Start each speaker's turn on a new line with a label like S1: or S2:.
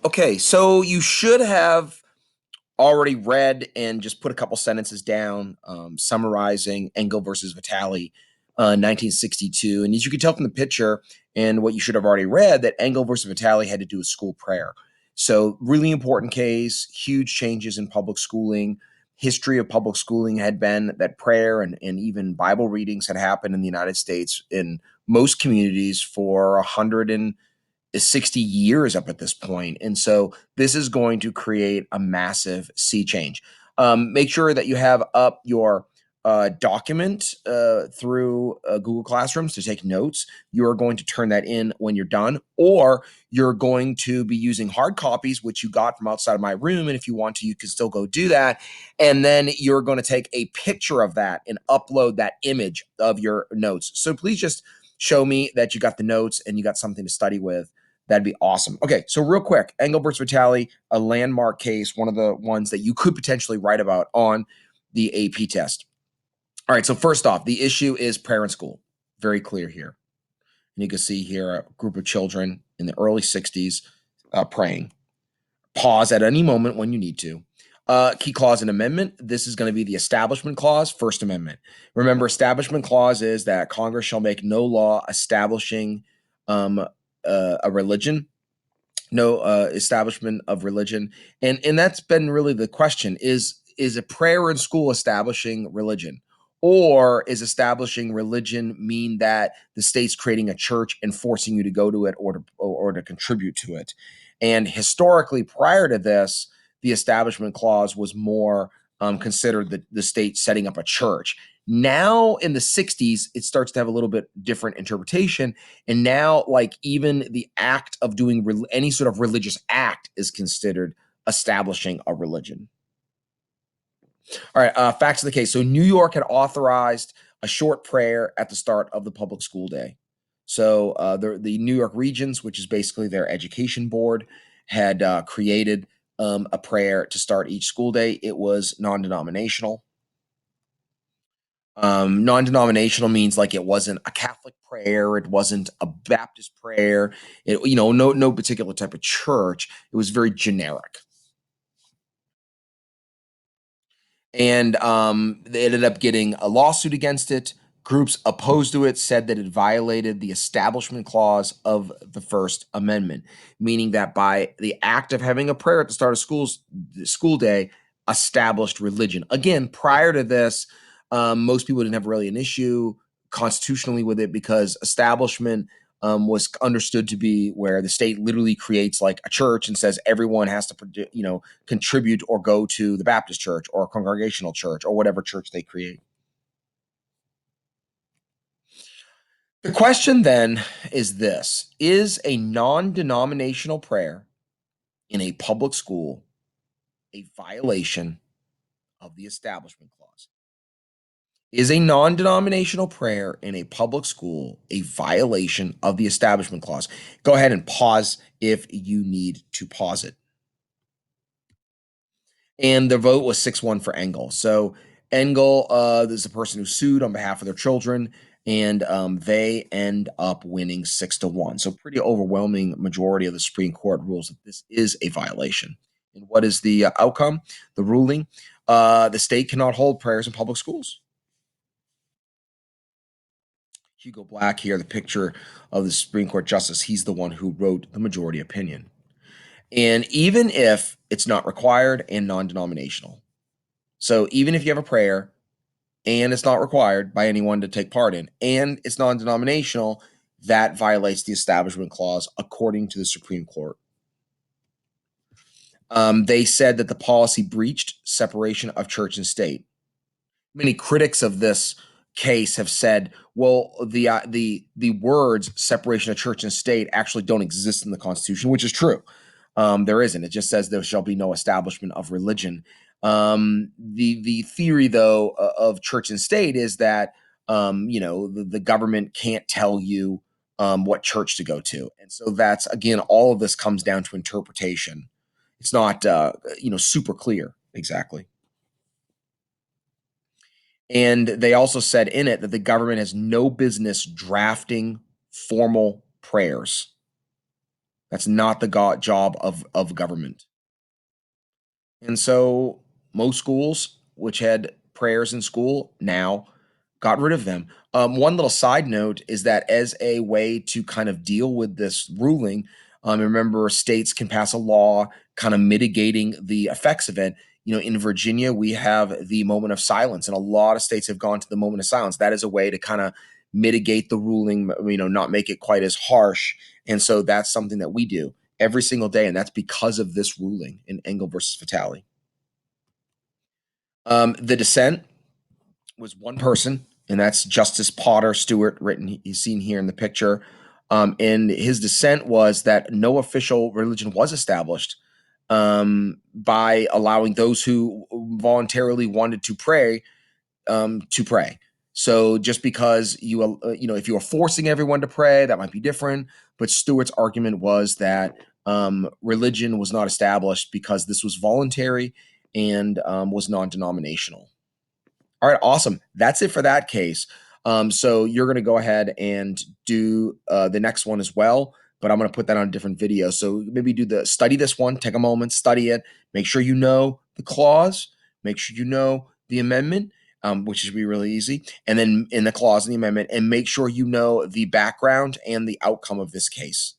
S1: Okay, so you should have already read and just put a couple sentences down summarizing Engel versus Vitale, 1962. And as you can tell from the picture and what you should have already read, that Engel versus Vitale had to do with school prayer. So, really important case, huge changes in public schooling. History of public schooling had been that prayer and even Bible readings had happened in the United States in most communities for 160 years up at this point. And so this is going to create a massive sea change. Make sure that you have up your document through Google Classrooms to take notes. You are going to turn that in when you're done, or you're going to be using hard copies, which you got from outside of my room. And if you want to, you can still go do that. And then you're going to take a picture of that and upload that image of your notes. So please just show me that you got the notes and you got something to study with. That'd be awesome. Okay, so real quick, Engel versus Vitale, a landmark case, one of the ones that you could potentially write about on the AP test. All right, so first off, the issue is prayer in school. Very clear here. And you can see here a group of children in the early 60s praying. Pause at any moment when you need to. Key clause and amendment. This is going to be the Establishment Clause, First Amendment. Remember, Establishment Clause is that Congress shall make no law establishing a religion, no establishment of religion, and that's been really the question: is a prayer in school establishing religion, or is establishing religion mean that the state's creating a church and forcing you to go to it or to contribute to it? And historically, prior to this, the Establishment Clause was more considered the state setting up a church. Now in the 60s, it starts to have a little bit different interpretation. And now, like, even the act of doing any sort of religious act is considered establishing a religion. All right, facts of the case. So, New York had authorized a short prayer at the start of the public school day. So, the New York Regions, which is basically their education board, had created a prayer to start each school day. It was non denominational. Non-denominational means like it wasn't a Catholic prayer, it wasn't a Baptist prayer, no particular type of church. It was very generic. And they ended up getting a lawsuit against it. Groups opposed to it said that it violated the Establishment Clause of the First Amendment, meaning that by the act of having a prayer at the start of school day, established religion. Again, prior to this, most people didn't have really an issue constitutionally with it because establishment was understood to be where the state literally creates like a church and says everyone has to, contribute or go to the Baptist church or a congregational church or whatever church they create. The question then is this: is a non denominational prayer in a public school a violation of the Establishment Clause? Is a non denominational prayer in a public school a violation of the Establishment Clause? Go ahead and pause if you need to pause it. And the vote was 6-1 for Engel. So Engel is the person who sued on behalf of their children, and they end up winning 6-1. So pretty overwhelming majority of the Supreme Court rules that this is a violation. And what is the outcome? The ruling: the state cannot hold prayers in public schools. Hugo Black here, the picture of the Supreme Court justice. He's the one who wrote the majority opinion. And even if it's not required and non-denominational, so even if you have a prayer and it's not required by anyone to take part in, and it's non-denominational, that violates the Establishment Clause according to the Supreme Court. They said that the policy breached separation of church and state. Many critics of this case have said, well, the words separation of church and state actually don't exist in the Constitution, which is true. There isn't. It just says there shall be no establishment of religion. The theory, though, of church and state is that the government can't tell you what church to go to, and so that's, again, all of this comes down to interpretation. It's not super clear exactly. And they also said in it that the government has no business drafting formal prayers. That's not the job of government. And so most schools, which had prayers in school, now got rid of them. One little side note is that as a way to kind of deal with this ruling, remember states can pass a law kind of mitigating the effects of it. In Virginia, we have the moment of silence, and a lot of states have gone to the moment of silence. That is a way to kind of mitigate the ruling, not make it quite as harsh. And so that's something that we do every single day, and that's because of this ruling in Engel versus Vitale. The dissent was one person, and that's Justice Potter Stewart, written he's seen here in the picture. And his dissent was that no official religion was established by allowing those who voluntarily wanted to pray to pray. So just because if you are forcing everyone to pray, that might be different. But Stewart's argument was that religion was not established because this was voluntary and was non-denominational. All right, awesome. That's it for that case. So you're going to go ahead and do the next one as well, but I'm going to put that on a different video. So maybe study this one, take a moment, study it, make sure you know the clause, make sure you know the amendment, which should be really easy, and then in the clause and the amendment, and make sure you know the background and the outcome of this case.